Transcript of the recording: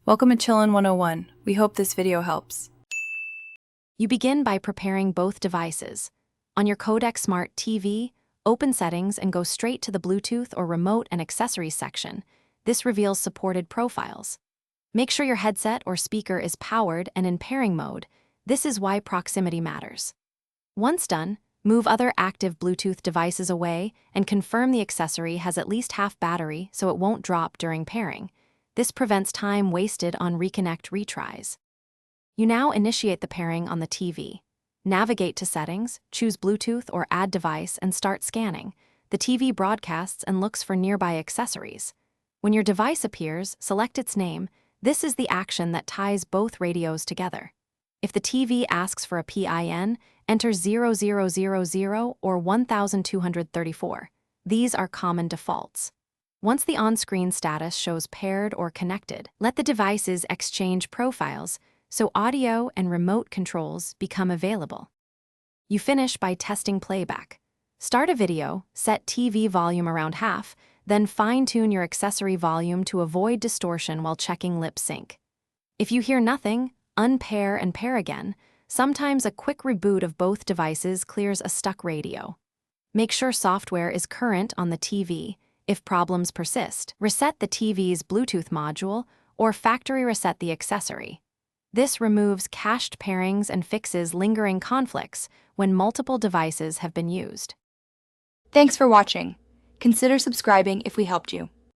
Welcome to Chillin' 101. We hope this video helps. You begin by preparing both devices. On your Kodak Smart TV, open Settings and go straight to the Bluetooth or Remote and Accessories section. This reveals supported profiles. Make sure your headset or speaker is powered and in pairing mode. This is why proximity matters. Once done, move other active Bluetooth devices away and confirm the accessory has at least half battery so it won't drop during pairing. This prevents time wasted on reconnect retries. You now initiate the pairing on the TV. Navigate to Settings, choose Bluetooth or Add Device and start scanning. The TV broadcasts and looks for nearby accessories. When your device appears, select its name. This is the action that ties both radios together. If the TV asks for a PIN, enter 0000 or 1234. These are common defaults. Once the on-screen status shows paired or connected, let the devices exchange profiles so audio and remote controls become available. You finish by testing playback. Start a video, set TV volume around half, then fine-tune your accessory volume to avoid distortion while checking lip sync. If you hear nothing, unpair and pair again. Sometimes a quick reboot of both devices clears a stuck radio. Make sure software is current on the TV. If problems persist, reset the TV's Bluetooth module or factory reset the accessory. This removes cached pairings and fixes lingering conflicts when multiple devices have been used. Thanks for watching. Consider subscribing if we helped you.